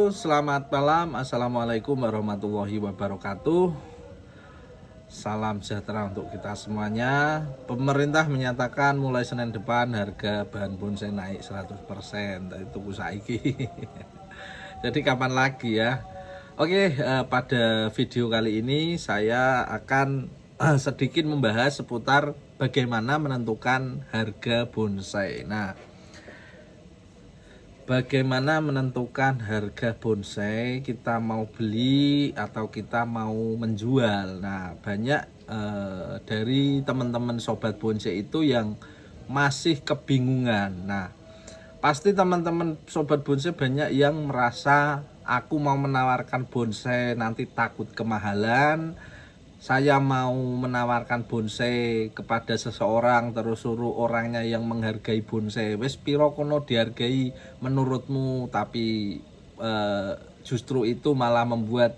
Halo, selamat malam. Assalamualaikum warahmatullahi wabarakatuh. Salam sejahtera untuk kita semuanya. Pemerintah menyatakan mulai Senin depan harga bahan bonsai naik 100%. Itu saiki. Jadi kapan lagi ya? Oke, pada video kali ini saya akan sedikit membahas seputar bagaimana menentukan harga bonsai. Nah, bagaimana menentukan harga bonsai, kita mau beli atau kita mau menjual. Nah, banyak dari teman-teman sobat bonsai itu yang masih kebingungan. Nah, pasti teman-teman sobat bonsai banyak yang merasa aku mau menawarkan bonsai nanti takut kemahalan. Saya mau menawarkan bonsai kepada seseorang terus suruh orangnya yang menghargai bonsai. Wes piro kono dihargai menurutmu, tapi justru itu malah membuat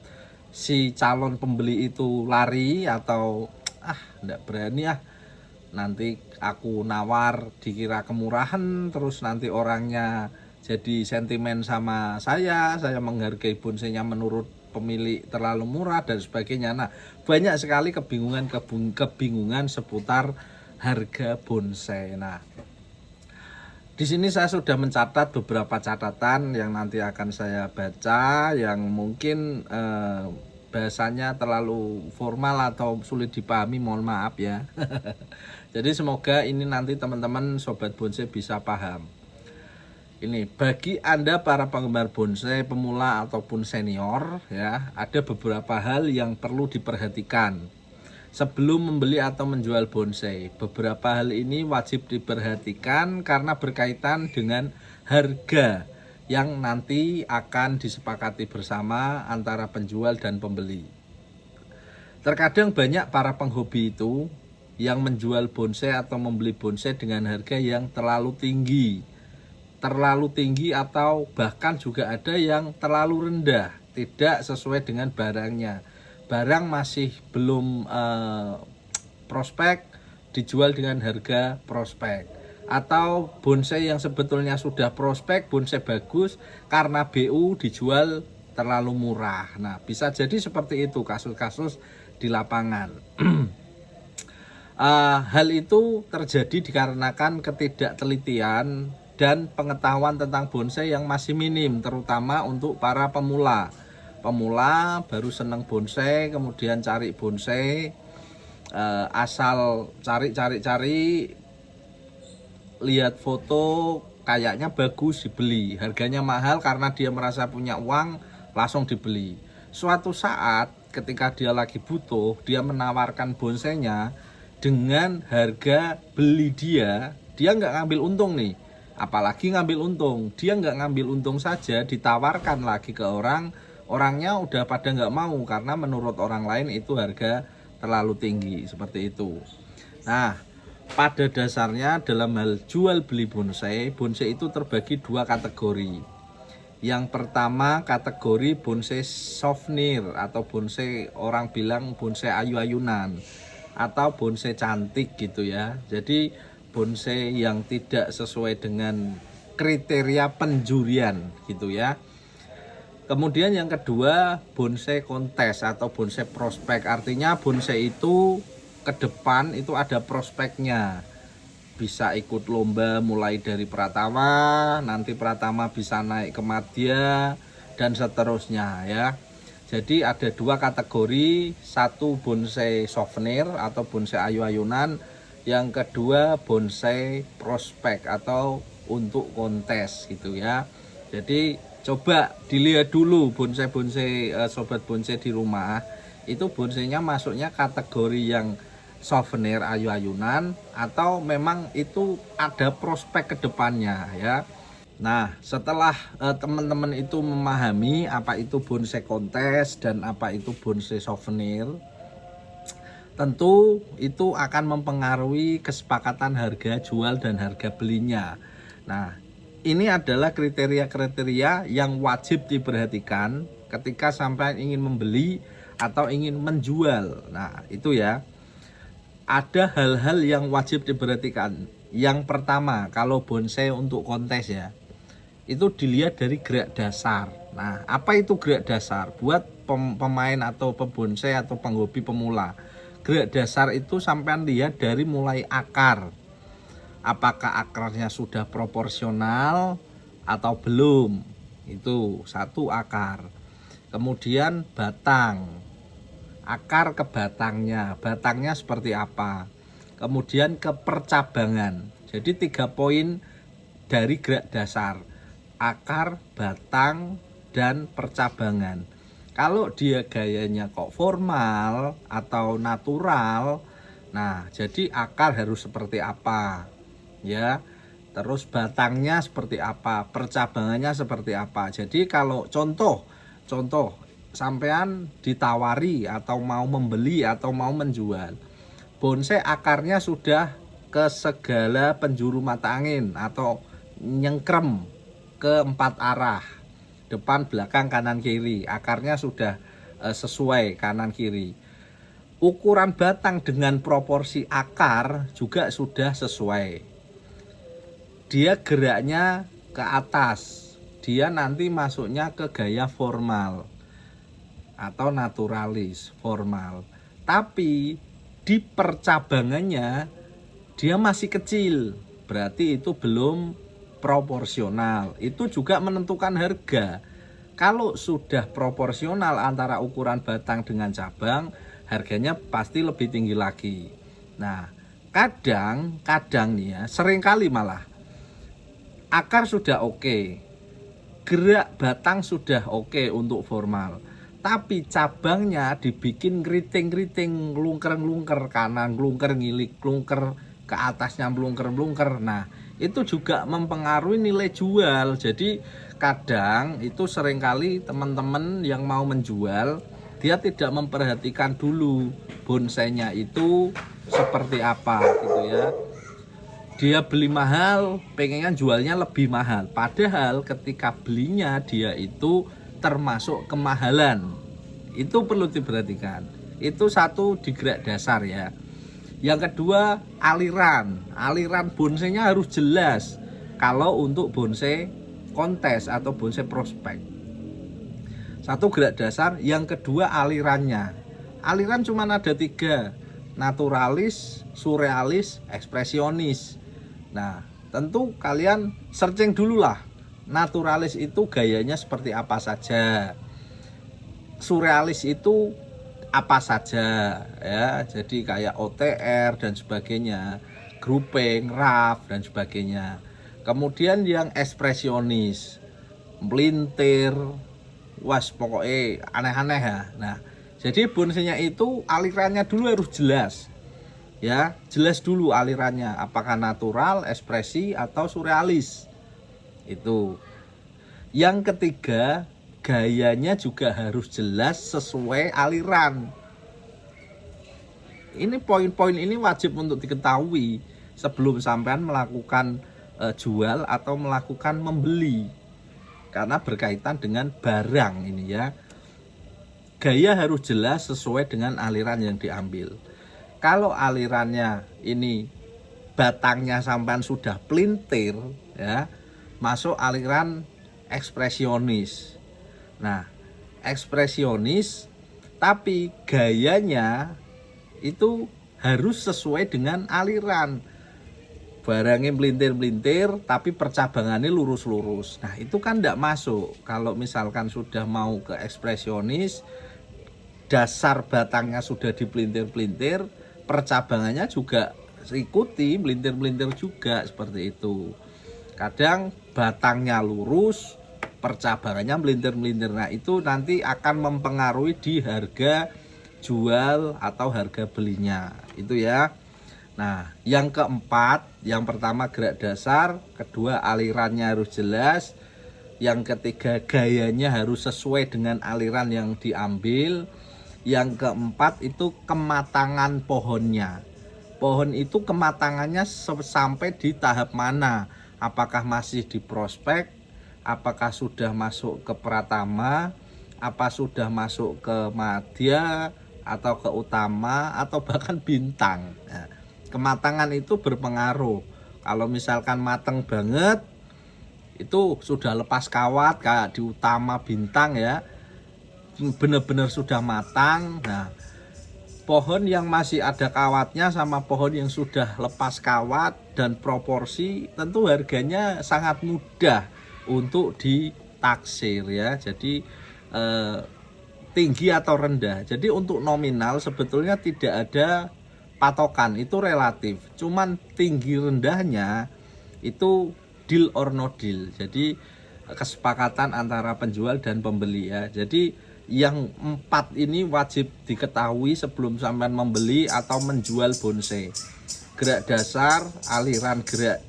si calon pembeli itu lari atau ndak berani nanti aku nawar dikira kemurahan, terus nanti orangnya jadi sentimen sama saya menghargai bonsainya menurut pemilik terlalu murah dan sebagainya. Nah, banyak sekali kebingungan seputar harga bonsai. Nah, di sini saya sudah mencatat beberapa catatan yang nanti akan saya baca, yang mungkin bahasanya terlalu formal atau sulit dipahami, mohon maaf ya. Jadi semoga ini nanti teman-teman sobat bonsai bisa paham. Ini bagi Anda para penggemar bonsai pemula ataupun senior ya, ada beberapa hal yang perlu diperhatikan sebelum membeli atau menjual bonsai. Beberapa hal ini wajib diperhatikan karena berkaitan dengan harga yang nanti akan disepakati bersama antara penjual dan pembeli. Terkadang banyak para penghobi itu yang menjual bonsai atau membeli bonsai dengan harga yang terlalu tinggi atau bahkan juga ada yang terlalu rendah, tidak sesuai dengan barangnya. Barang masih belum prospek dijual dengan harga prospek, atau bonsai yang sebetulnya sudah prospek, bonsai bagus, karena BU dijual terlalu murah. Nah, bisa jadi seperti itu kasus-kasus di lapangan. Hal itu terjadi dikarenakan ketidaktelitian dan pengetahuan tentang bonsai yang masih minim, terutama untuk para pemula baru seneng bonsai, kemudian cari bonsai, asal cari lihat foto kayaknya bagus dibeli, harganya mahal karena dia merasa punya uang langsung dibeli. Suatu saat ketika dia lagi butuh, dia menawarkan bonsainya dengan harga beli dia nggak ngambil untung nih. Apalagi ngambil untung, dia nggak ngambil untung saja, ditawarkan lagi ke orangnya udah pada nggak mau karena menurut orang lain itu harga terlalu tinggi, seperti itu. Nah, pada dasarnya dalam hal jual beli bonsai itu terbagi dua kategori. Yang pertama kategori bonsai souvenir atau bonsai orang bilang bonsai ayu-ayunan atau bonsai cantik gitu ya. Jadi bonsai yang tidak sesuai dengan kriteria penjurian gitu ya. Kemudian yang kedua bonsai kontes atau bonsai prospek. Artinya bonsai itu ke depan itu ada prospeknya. Bisa ikut lomba mulai dari Pratama, nanti Pratama bisa naik ke Madya dan seterusnya ya. Jadi ada dua kategori, satu bonsai souvenir atau bonsai ayu-ayunan, yang kedua bonsai prospek atau untuk kontes gitu ya. Jadi coba dilihat dulu bonsai-bonsai sobat bonsai di rumah, itu bonsainya masuknya kategori yang souvenir ayu-ayunan atau memang itu ada prospek ke depannya ya. Nah, setelah teman-teman itu memahami apa itu bonsai kontes dan apa itu bonsai souvenir, tentu itu akan mempengaruhi kesepakatan harga jual dan harga belinya. Nah, ini adalah kriteria-kriteria yang wajib diperhatikan ketika sampai ingin membeli atau ingin menjual. Nah, itu ya. Ada hal-hal yang wajib diperhatikan. Yang pertama, kalau bonsai untuk kontes ya, itu dilihat dari gerak dasar. Nah, apa itu gerak dasar? Buat pemain atau pebonsai atau penghobi pemula, gerak dasar itu sampean lihat dari mulai akar. Apakah akarnya sudah proporsional atau belum? Itu satu akar. Kemudian batang, akar ke batangnya seperti apa. Kemudian ke percabangan. Jadi 3 poin dari gerak dasar: akar, batang, dan percabangan. Kalau dia gayanya kok formal atau natural, nah jadi akar harus seperti apa ya, terus batangnya seperti apa, percabangannya seperti apa. Jadi kalau contoh sampean ditawari atau mau membeli atau mau menjual bonsai, akarnya sudah ke segala penjuru mata angin atau nyengkrem ke 4 arah, depan, belakang, kanan, kiri. Akarnya sudah sesuai kanan kiri. Ukuran batang dengan proporsi akar juga sudah sesuai. Dia geraknya ke atas, dia nanti masuknya ke gaya formal atau naturalis formal. Tapi di percabangannya dia masih kecil, berarti itu belum proporsional. Itu juga menentukan harga. Kalau sudah proporsional antara ukuran batang dengan cabang, harganya pasti lebih tinggi lagi. Nah, kadang nih ya, seringkali malah akar sudah oke, gerak batang sudah oke untuk formal, tapi cabangnya dibikin ngeriting-ngeriting, ngelungker-ngelungker, kanan ngelungker, ngilik ngelungker, ke atasnya melungker-melungker. Nah, itu juga mempengaruhi nilai jual. Jadi kadang itu seringkali teman-teman yang mau menjual, dia tidak memperhatikan dulu bonsainya itu seperti apa gitu ya. Dia beli mahal, pengennya jualnya lebih mahal. Padahal ketika belinya dia itu termasuk kemahalan. Itu perlu diperhatikan. Itu satu di gerak dasar ya. Yang kedua, aliran bonsainya harus jelas. Kalau untuk bonsai kontes atau bonsai prospek, satu gerak dasar. Yang kedua, alirannya. Aliran cuma ada 3: naturalis, surrealis, ekspresionis. Nah, tentu kalian searching dulu lah, naturalis itu gayanya seperti apa saja, surrealis itu apa saja ya, jadi kayak OTR dan sebagainya, grouping, rough dan sebagainya. Kemudian yang ekspresionis, melintir, was pokoknya aneh-aneh ya. Nah, jadi bonsainya itu alirannya dulu harus jelas ya, jelas dulu alirannya, apakah natural, ekspresi, atau surrealis. Itu. Yang ketiga, gayanya juga harus jelas sesuai aliran. Ini poin-poin ini wajib untuk diketahui sebelum sampean melakukan jual atau melakukan membeli, karena berkaitan dengan barang ini ya. Gaya harus jelas sesuai dengan aliran yang diambil. Kalau alirannya ini batangnya sampean sudah pelintir ya, masuk aliran ekspresionis. Nah, ekspresionis tapi gayanya itu harus sesuai dengan aliran. Barangnya melintir-melintir tapi percabangannya lurus-lurus. Nah, itu kan tidak masuk. Kalau misalkan sudah mau ke ekspresionis, dasar batangnya sudah dipelintir-pelintir, percabangannya juga ikuti melintir-melintir juga, seperti itu. Kadang batangnya lurus, percabangannya melintir-melintir. Nah, itu nanti akan mempengaruhi di harga jual atau harga belinya. Itu ya. Nah, yang keempat, yang pertama gerak dasar, kedua alirannya harus jelas, yang ketiga gayanya harus sesuai dengan aliran yang diambil, yang keempat itu kematangan pohonnya. Pohon itu kematangannya sampai di tahap mana? Apakah masih di prospek? Apakah sudah masuk ke pratama? Apa sudah masuk ke madya atau ke utama atau bahkan bintang? Nah, kematangan itu berpengaruh. Kalau misalkan mateng banget, itu sudah lepas kawat kayak di Utama Bintang ya, benar-benar sudah matang. Nah, pohon yang masih ada kawatnya sama pohon yang sudah lepas kawat dan proporsi, tentu harganya sangat mudah untuk ditaksir ya. Jadi tinggi atau rendah. Jadi untuk nominal sebetulnya tidak ada patokan, itu relatif. Cuman tinggi rendahnya itu deal or no deal. Jadi kesepakatan antara penjual dan pembeli ya. Jadi yang 4 ini wajib diketahui sebelum sampean membeli atau menjual bonsai. Gerak dasar, aliran gerak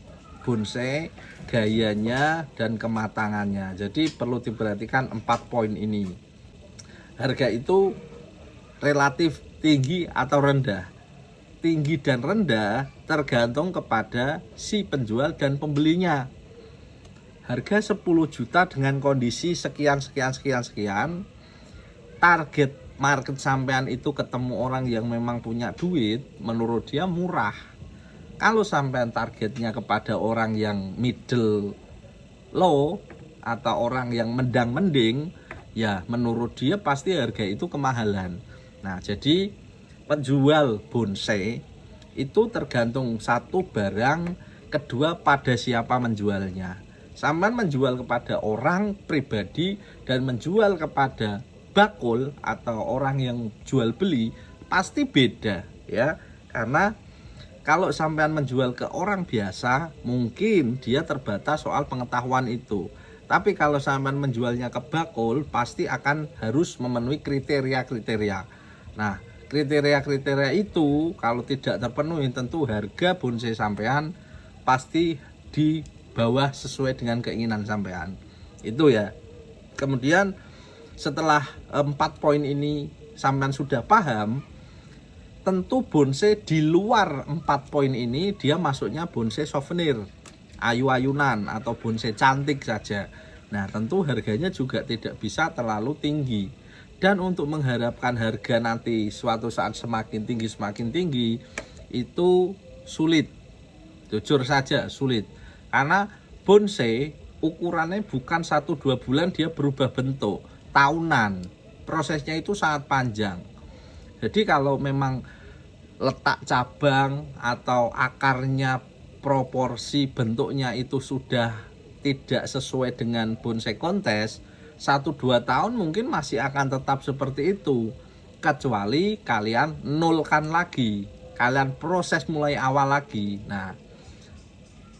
bonsai, gayanya, dan kematangannya. Jadi perlu diperhatikan 4 poin ini. Harga itu relatif tinggi atau rendah. Tinggi dan rendah tergantung kepada si penjual dan pembelinya. Harga 10 juta dengan kondisi sekian target market sampean itu ketemu orang yang memang punya duit, menurut dia murah. Kalau sampean targetnya kepada orang yang middle low atau orang yang mendang mending, ya menurut dia pasti harga itu kemahalan. Nah, jadi penjual bonsai itu tergantung satu barang, kedua pada siapa menjualnya. Sampean menjual kepada orang pribadi dan menjual kepada bakul atau orang yang jual beli pasti beda ya, karena kalau sampean menjual ke orang biasa mungkin dia terbatas soal pengetahuan itu, tapi kalau sampean menjualnya ke bakul pasti akan harus memenuhi kriteria-kriteria. Nah, kriteria-kriteria itu kalau tidak terpenuhi tentu harga bonsai sampean pasti di bawah sesuai dengan keinginan sampean itu ya. Kemudian setelah 4 poin ini sampean sudah paham, tentu bonsai di luar 4 poin ini dia masuknya bonsai souvenir, ayu-ayunan atau bonsai cantik saja. Nah, tentu harganya juga tidak bisa terlalu tinggi. Dan untuk mengharapkan harga nanti suatu saat semakin tinggi itu sulit. Jujur saja sulit. Karena bonsai ukurannya bukan 1-2 bulan dia berubah bentuk, tahunan. Prosesnya itu sangat panjang. Jadi kalau memang letak cabang atau akarnya, proporsi bentuknya itu sudah tidak sesuai dengan bonsai kontes, 1-2 tahun mungkin masih akan tetap seperti itu, kecuali kalian nolkan lagi, kalian proses mulai awal lagi. Nah,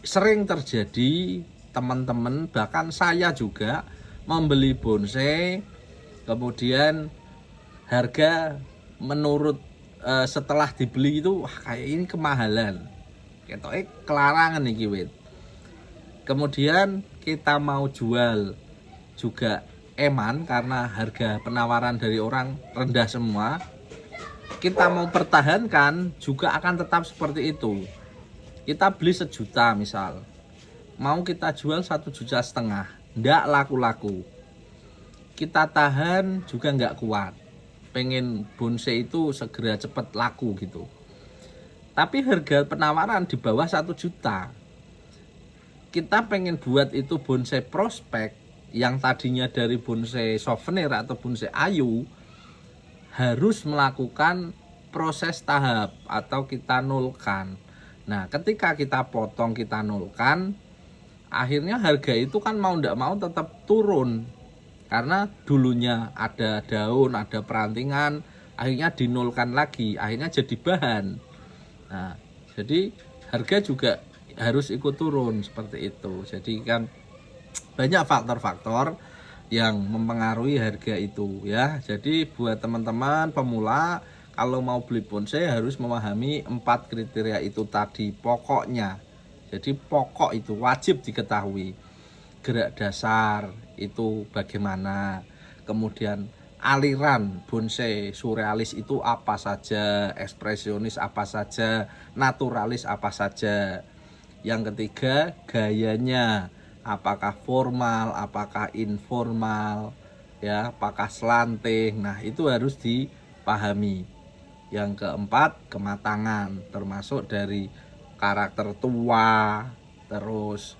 sering terjadi teman-teman, bahkan saya juga membeli bonsai, kemudian harga menurut setelah dibeli itu wah kayak ini kemahalan, ketoknya kelarangan nih kiwit. Kemudian kita mau jual juga eman karena harga penawaran dari orang rendah semua, kita mau pertahankan juga akan tetap seperti itu. Kita beli 1 juta misal, mau kita jual 1,5 juta, ndak laku-laku. Kita tahan juga nggak kuat, pengen bonsai itu segera cepat laku gitu. Tapi harga penawaran di bawah 1 juta. Kita pengen buat itu bonsai prospek yang tadinya dari bonsai souvenir atau bonsai ayu, harus melakukan proses tahap atau kita nolkan. Nah, ketika kita potong, kita nolkan, akhirnya harga itu kan mau ndak mau tetap turun. Karena dulunya ada daun, ada perantingan, akhirnya dinolkan lagi, akhirnya jadi bahan. Nah, jadi harga juga harus ikut turun seperti itu. Jadi kan banyak faktor-faktor yang mempengaruhi harga itu ya. Jadi buat teman-teman pemula, kalau mau beli bonsai harus memahami 4 kriteria itu tadi pokoknya. Jadi pokok itu wajib diketahui. Gerak dasar itu bagaimana, kemudian aliran bonsai surrealis itu apa saja, ekspresionis apa saja, naturalis apa saja. Yang ketiga, gayanya, apakah formal, apakah informal, ya, apakah slanting. Nah, itu harus dipahami. Yang keempat, kematangan, termasuk dari karakter tua, terus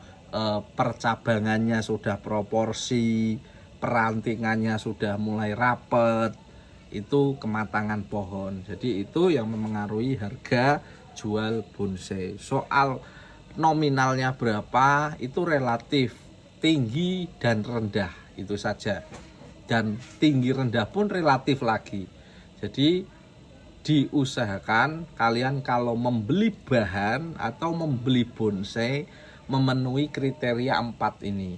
percabangannya sudah proporsi, perantingannya sudah mulai rapet, itu kematangan pohon. Jadi itu yang memengaruhi harga jual bonsai. Soal nominalnya berapa itu relatif, tinggi dan rendah itu saja. Dan tinggi rendah pun relatif lagi. Jadi diusahakan kalian kalau membeli bahan atau membeli bonsai memenuhi kriteria 4 ini.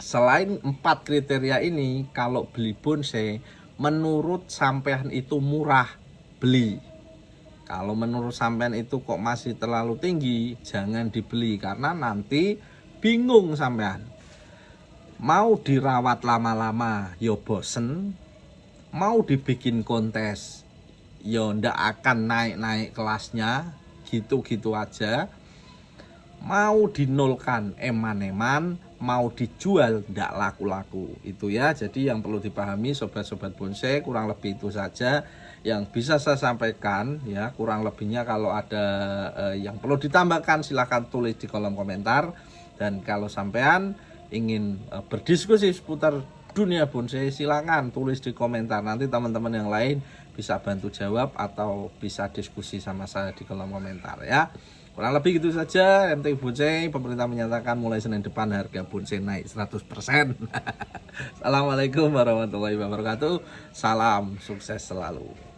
Selain 4 kriteria ini, kalau beli bonsai menurut sampean itu murah, beli. Kalau menurut sampean itu kok masih terlalu tinggi, jangan dibeli karena nanti bingung sampean. Mau dirawat lama-lama ya bosen, mau dibikin kontes ya ndak akan naik-naik kelasnya, gitu-gitu aja. Mau dinolkan eman-eman, mau dijual ndak laku-laku. Itu ya, jadi yang perlu dipahami sobat-sobat bonsai, kurang lebih itu saja yang bisa saya sampaikan ya. Kurang lebihnya kalau ada yang perlu ditambahkan silahkan tulis di kolom komentar. Dan kalau sampean ingin berdiskusi seputar dunia bonsai, silakan tulis di komentar. Nanti teman-teman yang lain bisa bantu jawab atau bisa diskusi sama saya di kolom komentar ya. Kurang lebih gitu saja. MT Bonsai, pemerintah menyatakan mulai Senin depan harga bonsai naik 100%. Assalamualaikum warahmatullahi wabarakatuh. Salam sukses selalu.